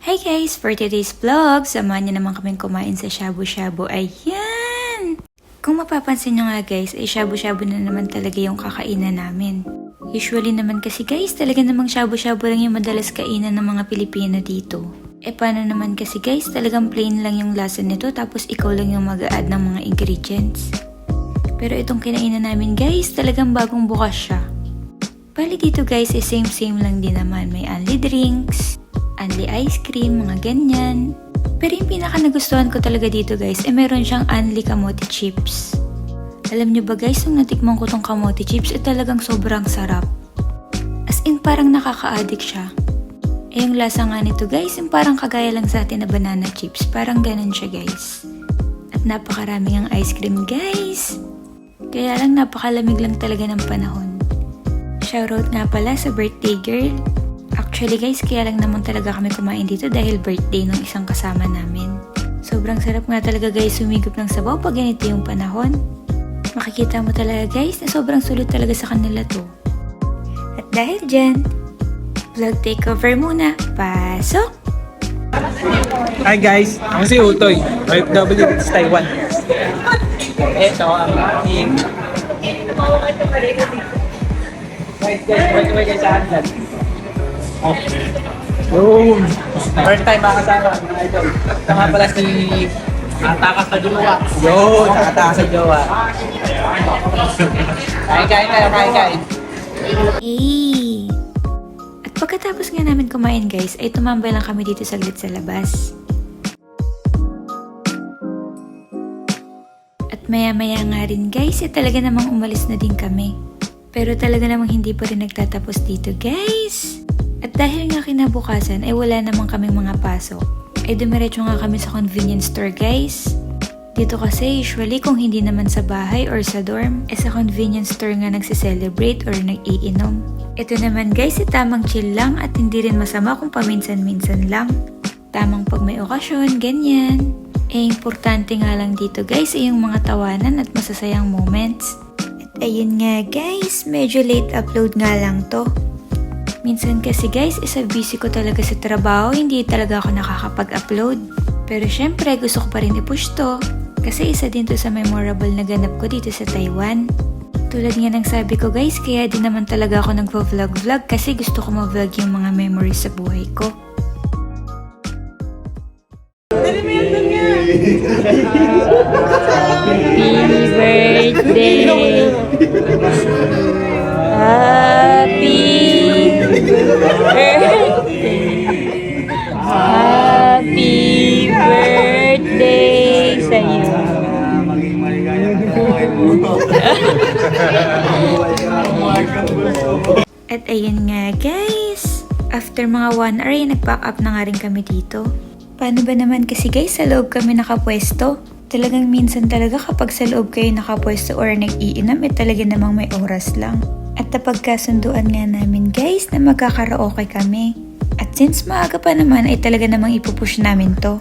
Hey guys! For today's vlog, samahan niyo naman kaming kumain sa shabu-shabu. Ayan! Kung mapapansin nyo nga guys, ay shabu-shabu na naman talaga yung kakainan namin. Usually naman kasi guys, talaga namang shabu-shabu lang yung madalas kainan ng mga Pilipino dito. Paano naman kasi guys, talagang plain lang yung lasa nito tapos ikaw lang yung mag-a-add ng mga ingredients. Pero itong kinainan namin guys, talagang bagong bukas siya. Bali dito guys, same lang din naman. May only drinks, only ice cream, mga ganyan. Pero yung pinaka nagustuhan ko talaga dito guys, meron siyang only kamote chips. Alam nyo ba guys, nung natikman ko tong kamote chips, talagang sobrang sarap. As in parang nakaka-addict siya. Yung lasa nga nito guys, yung parang kagaya lang sa atin na banana chips. Parang ganun siya guys. At napakarami ang ice cream guys. Kaya lang napakalamig lang talaga ng panahon. Shoutout nga pala sa birthday girl. Actually guys, kaya lang naman talaga kami kumain dito dahil birthday ng isang kasama namin. Sobrang sarap nga talaga guys sumigop ng sabaw pag ganito yung panahon. Makikita mo talaga guys na sobrang sulit talaga sa kanila to. At dahil dyan, vlog takeover muna. Pasok! Hi guys, ako si Utoy, OFW dito sa Taiwan. Ito ang aking... Wait guys, saan dyan? Oh, first time makasama, mga idol. Ito nga pala si Atakas sa Jowa. Yo, Atakas sa Jowa. Kain. Hey! At pagkatapos nga namin kumain guys, ay tumambay lang kami dito saglit sa labas. At maya-maya nga rin guys, talaga namang umalis na din kami. Pero talaga namang hindi pa rin nagtatapos dito guys. At dahil nga kinabukasan ay wala namang kaming mga pasok, ay dumiretso nga kami sa convenience store guys. Dito kasi usually kung hindi naman sa bahay or sa dorm, sa convenience store nga nagse-celebrate or nag-iinom. Ito naman guys, tamang chill lang at hindi rin masama kung paminsan-minsan lang. Tamang pag may okasyon, ganyan. Importante nga lang dito guys ay yung mga tawanan at masasayang moments. At ayun nga guys, medyo late upload nga lang to. Minsan kasi guys, busy ko talaga sa trabaho, hindi talaga ako nakakapag-upload. Pero syempre, gusto ko pa rin i-push to. Kasi isa din to sa memorable na ganap ko dito sa Taiwan. Tulad nga ng sabi ko guys, kaya din naman talaga ako nagvo-vlog kasi gusto ko ma-vlog yung mga memories sa buhay ko. Happy birthday! Happy birthday sa'yo. At ayun nga guys, after mga 1 hour ay nag-pack up na nga rin kami dito. Paano ba naman kasi guys, sa loob kami nakapwesto? Talagang minsan talaga kapag sa loob kayo nakapwesto or nag-iinam, talaga namang may oras lang. At napagkasunduan nga namin guys na magkakaraoke kami. At since maaga pa naman ay talaga namang ipupush namin to.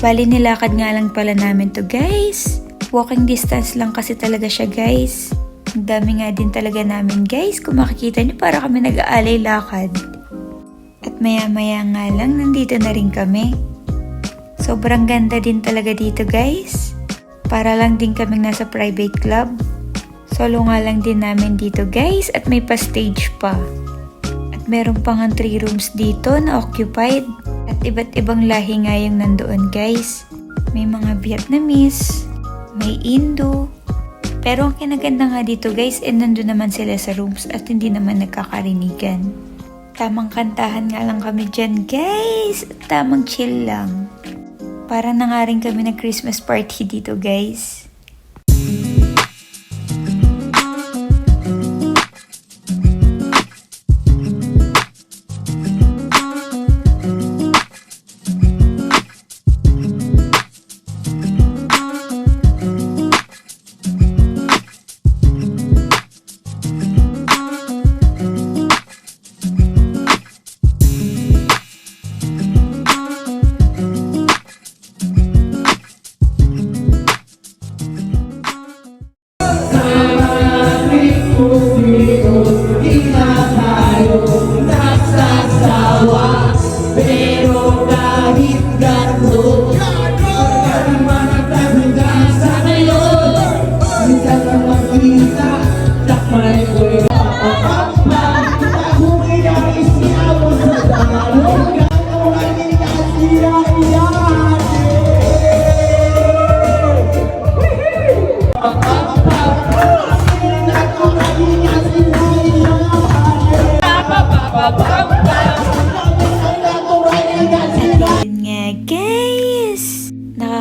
Bali nilakad nga lang pala namin to guys. Walking distance lang kasi talaga siya guys. Ang dami nga din talaga namin guys. Kung makikita nyo para kami nag-aalay lakad. At maya-maya nga lang nandito na rin kami. Sobrang ganda din talaga dito guys. Para lang din kaming nasa private club. Solo nga lang din namin dito guys at may pa-stage pa. At meron pang 3 rooms dito na occupied. At iba't ibang lahi nga yung nandoon guys. May mga Vietnamese, may Indo. Pero ang kinaganda nga dito guys, nandun naman sila sa rooms at hindi naman nagkakarinigan. Tamang kantahan nga lang kami dyan guys. At tamang chill lang. Parang na nga rin kami ng Christmas party dito guys.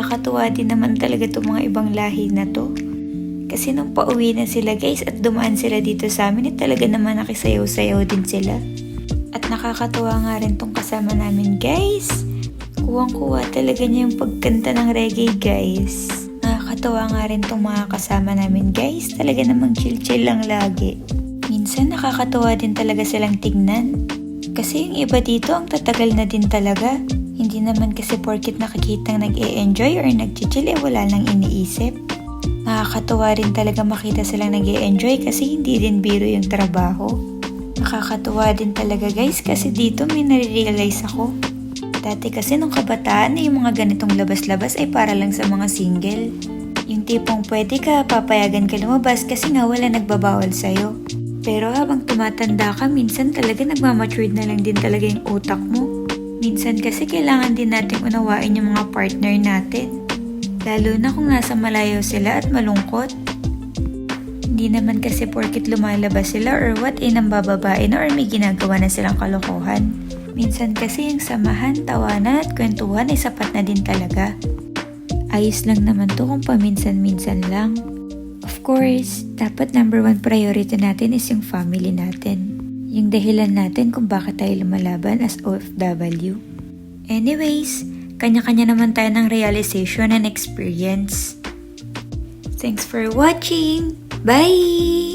Nakakatuwa din naman talaga itong mga ibang lahi na to. Kasi nung pauwi na sila guys at dumaan sila dito sa amin, talaga naman nakisayaw-sayaw din sila. At nakakatuwa nga rin tong kasama namin guys. Kuwang-kuwa talaga niya yung pagkanta ng reggae guys. Nakakatuwa nga rin tong mga kasama namin guys. Talaga namang chill-chill lang lagi. Minsan nakakatuwa din talaga silang tignan. Kasi yung iba dito ang tatagal na din talaga. Hindi naman kasi porkit nakikitang nag-e-enjoy or nag-chill wala nang iniisip. Nakakatuwa rin talaga makita silang nag-e-enjoy kasi hindi din biro yung trabaho. Nakakatuwa din talaga guys kasi dito may nare-realize ako. Dati kasi nung kabataan yung mga ganitong labas-labas ay para lang sa mga single. Yung tipong pwede ka, papayagan ka lumabas kasi nga wala nagbabawal sa'yo. Pero habang tumatanda ka, minsan talaga nagmamatured na lang din talaga yung utak mo. Minsan kasi kailangan din natin unawain yung mga partner natin. Lalo na kung nasa malayo sila at malungkot. Hindi naman kasi porkit lumalabas sila or what nambababae na or may ginagawa na silang kalokohan. Minsan kasi yung samahan, tawanan at kwentuhan ay sapat na din talaga. Ayos lang naman to kung paminsan-minsan lang. Of course, dapat number 1 priority natin is yung family natin. Yung dahilan natin kung bakit tayo lumalaban as OFW. Anyways, kanya-kanya naman tayo ng realization and experience. Thanks for watching! Bye!